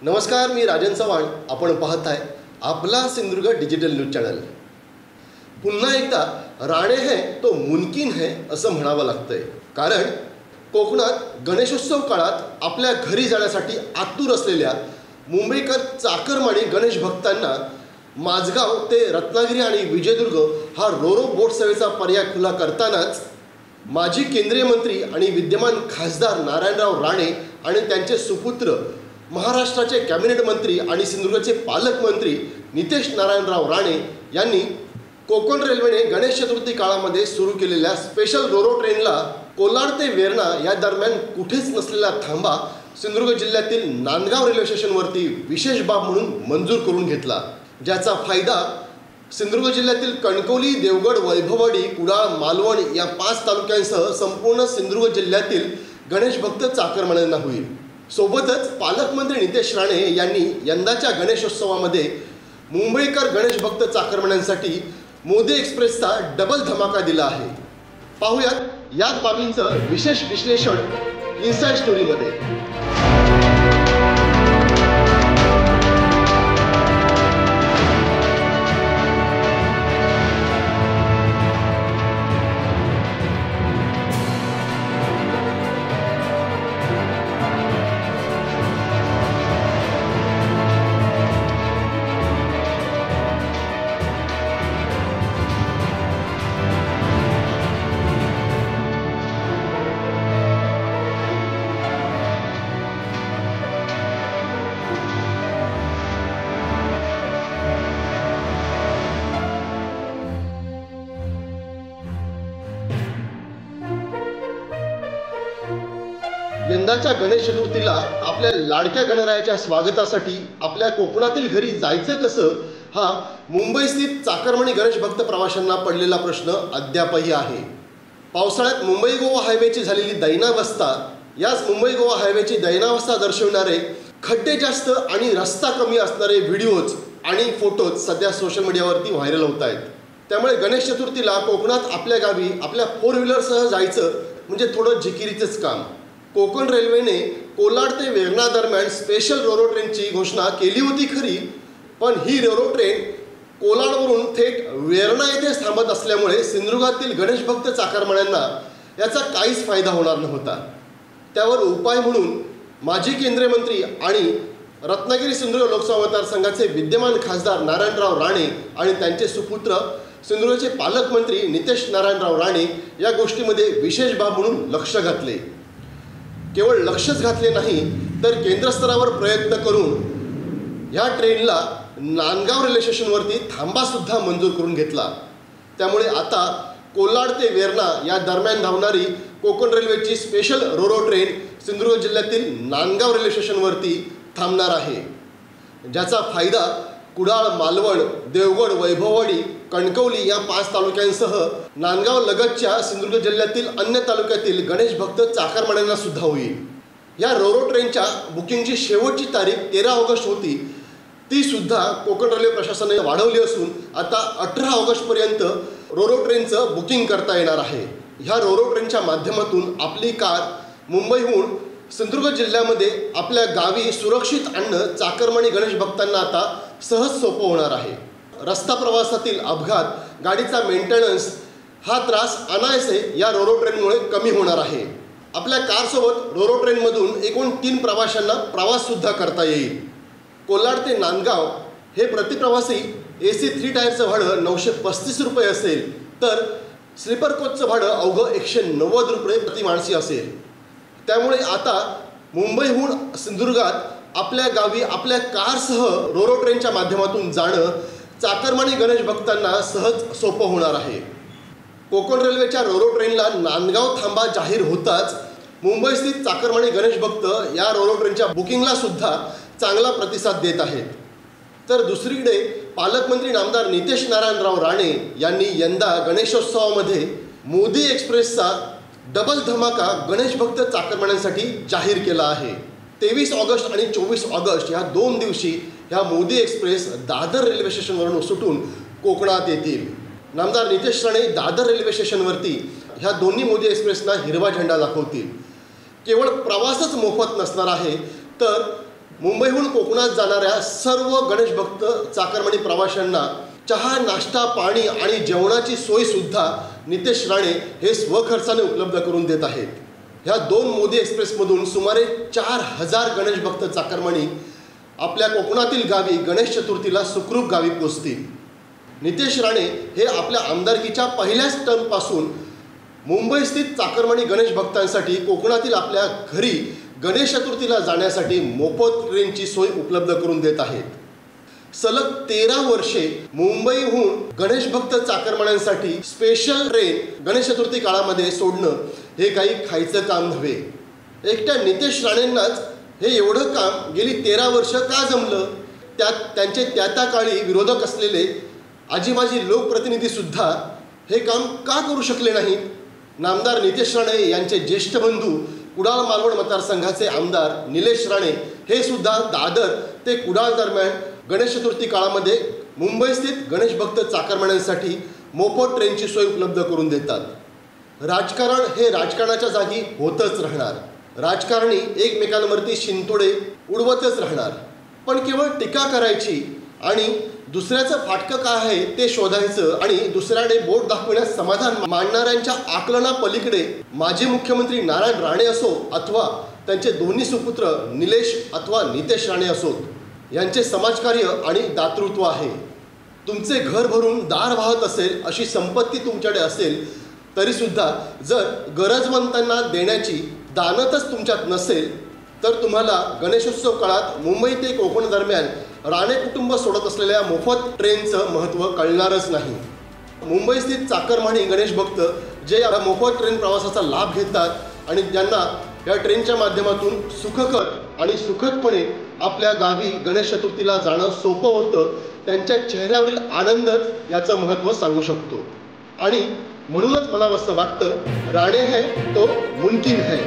नमस्कार, मी राजन चव्हाण. आपण पाहताय आपला सिंधुदुर्ग डिजिटल न्यूज चॅनल. पुन्हा एकदा राणे है तो मुमकिन है असं म्हणावं लागतंय, कारण कोकणात गणेशोत्सव काळात आपल्या घरी जाण्यासाठी आतुर असलेल्या मुंबईकर चाकरमानी गणेश भक्तांना माझगाव ते रत्नागिरी आणि विजयदुर्ग हा रोरो बोट सेवेचा पर्याय खुला करतानाच माजी केंद्रीय मंत्री आणि विद्यमान खासदार नारायणराव राणे आणि त्यांचे सुपुत्र महाराष्ट्राचे कॅबिनेट मंत्री आणि सिंधुदुर्गचे पालकमंत्री नितेश नारायणराव राणे यांनी कोकण रेल्वेने गणेश चतुर्थी काळामध्ये सुरू केलेल्या स्पेशल रोरो ट्रेनला कोलाड ते वेर्णा या दरम्यान कुठेच नसलेला थांबा सिंधुदुर्ग जिल्ह्यातील नांदगाव रेल्वे स्टेशनवरती विशेष बाब म्हणून मंजूर करून घेतला, ज्याचा फायदा सिंधुदुर्ग जिल्ह्यातील कणकवली, देवगड, वैभववाडी, कुडाळ, मालवण या 5 तालुक्यांसह संपूर्ण सिंधुदुर्ग जिल्ह्यातील गणेश भक्त चाकरमान्यांना होईल. सोबतच पालकमंत्री नितेश राणे यांनी यंदाच्या गणेशोत्सवामध्ये मुंबईकर गणेश भक्त चाकरमान्यांसाठी मोदी एक्सप्रेसचा डबल धमाका दिला आहे. पाहूयात याच बाबींचं विशेष विश्लेषण इनसाइड स्टोरीमध्ये. यंदाच्या गणेश चतुर्थीला आपल्या लाडक्या गणरायाच्या स्वागतासाठी आपल्या कोकणातील घरी जायचं कसं, हा मुंबईस्थित चाकरमानी गणेश भक्त प्रवाशांना पडलेला प्रश्न अद्यापही आहे. पावसाळ्यात मुंबई गोवा हायवेची झालेली दैनावस्था, याच मुंबई गोवा हायवेची दैनावस्था दर्शवणारे खड्डे जास्त आणि रस्ता कमी असणारे व्हिडिओज आणि फोटोज सध्या सोशल मीडियावरती व्हायरल होत आहेत. त्यामुळे गणेश चतुर्थीला कोकणात आपल्या गावी आपल्या 4 व्हीलरसह जायचं म्हणजे थोडं जिकिरीचंच काम. कोकण रेल्वेने कोलाड ते वेर्णा दरम्यान स्पेशल रोरो ट्रेनची घोषणा केली होती खरी, पण ही रोरो ट्रेन कोलाडवरून थेट वेर्णा येथेच थांबत असल्यामुळे सिंधुदुर्गातील गणेश भक्त चाकरमान्यांना याचा काहीच फायदा होणार नव्हता. त्यावर उपाय म्हणून माजी केंद्रीय मंत्री आणि रत्नागिरी सिंधुदुर्ग लोकसभा मतदारसंघाचे विद्यमान खासदार नारायणराव राणे आणि त्यांचे सुपुत्र सिंधुदुर्गचे पालकमंत्री नितेश नारायणराव राणे या गोष्टीमध्ये विशेष बाब म्हणून लक्ष घातले. केवळ लक्षच घातले नाही तर केंद्र स्तरावर प्रयत्न करून ह्या ट्रेनला नांदगाव रेल्वे स्टेशनवरती थांबासुद्धा मंजूर करून घेतला. त्यामुळे आता कोलाड ते वेर्णा या दरम्यान धावणारी कोकण रेल्वेची स्पेशल रोरो ट्रेन सिंधुदुर्ग जिल्ह्यातील नांदगाव रेल्वे स्टेशनवरती थांबणार आहे, ज्याचा फायदा कुडाळ, मालवण, देवगड, वैभववाडी, कणकवली या 5 तालुक्यांसह नांदगाव लगतच्या सिंधुदुर्ग जिल्ह्यातील अन्य तालुक्यातील गणेश भक्त चाकरमान्यांना सुद्धा होईल. या रोरो ट्रेनच्या बुकिंगची शेवटची तारीख 13 ऑगस्ट होती, ती सुद्धा कोकण रेल्वे प्रशासनाने वाढवली असून आता 18 ऑगस्टपर्यंत रोरो ट्रेनचं बुकिंग करता येणार आहे. ह्या रोरो ट्रेनच्या माध्यमातून आपली कार मुंबईहून सिंधुदुर्ग जिल्ह्यामध्ये आपल्या गावी सुरक्षित आणणं चाकरमानी गणेश भक्तांना आता सहज सोपं होणार आहे. रस्ता प्रवासातील अपघात, गाडीचा मेंटेनन्स हा त्रास अनायासे या रोरो ट्रेनमुळे कमी होणार आहे. आपल्या कारसोबत रोरो ट्रेनमधून एकूण 3 प्रवाशांना प्रवाससुद्धा करता येईल. कोलाड ते नांदगाव हे प्रतिप्रवासी AC 3 टायरचं भाडं 935 रुपये असेल, तर स्लीपर कोचचं भाडं अवघं 190 रुपये प्रति माणसी असेल. त्यामुळे आता मुंबईहून सिंधुदुर्गात आपल्या गावी आपल्या कारसह रोरो ट्रेनच्या माध्यमातून जाणं चाकरमानी गणेश भक्तांना सहज सोपं होणार आहे. कोकण रेल्वेच्या रोरो ट्रेनला नांदगाव थांबा जाहीर होताच मुंबईस्थित चाकरमानी गणेश भक्त या रोरो ट्रेनच्या बुकिंगला सुद्धा चांगला प्रतिसाद देत आहेत. तर दुसरीकडे पालकमंत्री नामदार नितेश नारायणराव राणे यांनी यंदा गणेशोत्सवामध्ये मोदी एक्सप्रेसचा डबल धमाका गणेश भक्त चाकरमान्यांसाठी जाहीर केला आहे. 23 ऑगस्ट आणि 24 ऑगस्ट ह्या 2 दिवशी ह्या मोदी एक्सप्रेस दादर रेल्वे स्टेशनवरून सुटून कोकणात येतील. नामदार नितेश राणे दादर रेल्वे स्टेशनवरती ह्या दोन्ही मोदी एक्सप्रेसना हिरवा झेंडा दाखवतील. केवळ प्रवासच मोफत नसणार आहे, तर मुंबईहून कोकणात जाणाऱ्या सर्व गणेश भक्त चाकरमानी प्रवाशांना चहा, नाश्ता, पाणी आणि जेवणाची सोय सुद्धा नितेश राणे हे स्वखर्चाने उपलब्ध करून देत आहेत. ह्या 2 मोदी एक्सप्रेसमधून सुमारे 4000 गणेश भक्त चाकरमानी आपल्या कोकणातील गावी गणेश चतुर्थीला सुखरूप गावी पोचतील. नितेश राणे हे आपल्या आमदारकीच्या पहिल्याच टर्मपासून मुंबई स्थित चाकरमानी गणेश भक्तांसाठी कोकणातील आपल्या घरी गणेश चतुर्थीला जाण्यासाठी मोफत ट्रेनची सोय उपलब्ध करून देत आहेत. सलग 13 वर्षे मुंबईहून गणेश भक्त चाकरमान्यांसाठी स्पेशल ट्रेन गणेश चतुर्थी काळामध्ये सोडणं हे काही खायचं काम नव्हे. एकट्या नितेश राणेंनाच हे एवढं काम गेली 13 वर्ष का जमलं? त्यांचे त्या काळी विरोधक असलेले आजीमाजी लोकप्रतिनिधीसुद्धा हे काम का करू शकले नाहीत? नामदार नितेश राणे यांचे ज्येष्ठ बंधू कुडाळ मालवण मतदारसंघाचे आमदार निलेश राणे हे सुद्धा दादर ते कुडाळ दरम्यान गणेश चतुर्थी काळामध्ये मुंबई स्थित गणेश भक्त चाकरमान्यांसाठी मोफत ट्रेनची सोय उपलब्ध करून देतात. राजकारण हे राजकारणाच्या जागी होतच राहणार. राजकारणी एकमेकांवरती शिंतोडे उडवतच राहणार. पण केवळ टीका करायची आणि दुसऱ्याचं फाटकं काय आहे ते शोधायचं आणि दुसऱ्याकडे बोट दाखवण्यास समाधान मानणाऱ्यांच्या आकलनापलीकडे माजी मुख्यमंत्री नारायण राणे असो अथवा त्यांचे दोन्ही सुपुत्र निलेश अथवा नितेश राणे असोत, यांचे समाजकार्य आणि दातृत्व आहे. तुमचे घर भरून दार वाहत असेल अशी संपत्ती तुमच्याकडे असेल तरीसुद्धा जर गरजवंतांना देण्याची दानतच तुमच्यात नसेल तर तुम्हाला गणेशोत्सव काळात मुंबई ते कोकण दरम्यान राणे कुटुंब सोडत असलेल्या मोफत ट्रेनचं महत्त्व कळणारच नाही. मुंबई स्थित चाकरमानी गणेश भक्त जे या मोफत ट्रेन प्रवासाचा लाभ घेतात आणि ज्यांना या ट्रेनच्या माध्यमातून सुखकर आणि सुखदपणे आपल्या गावी गणेश चतुर्थीला जाणं सोपं होतं, त्यांच्या चेहऱ्यावरील आनंदच याचं महत्त्व सांगू शकतो. आणि म्हणूनच मला असं वाटतं, राणे है तो मुमकिन है.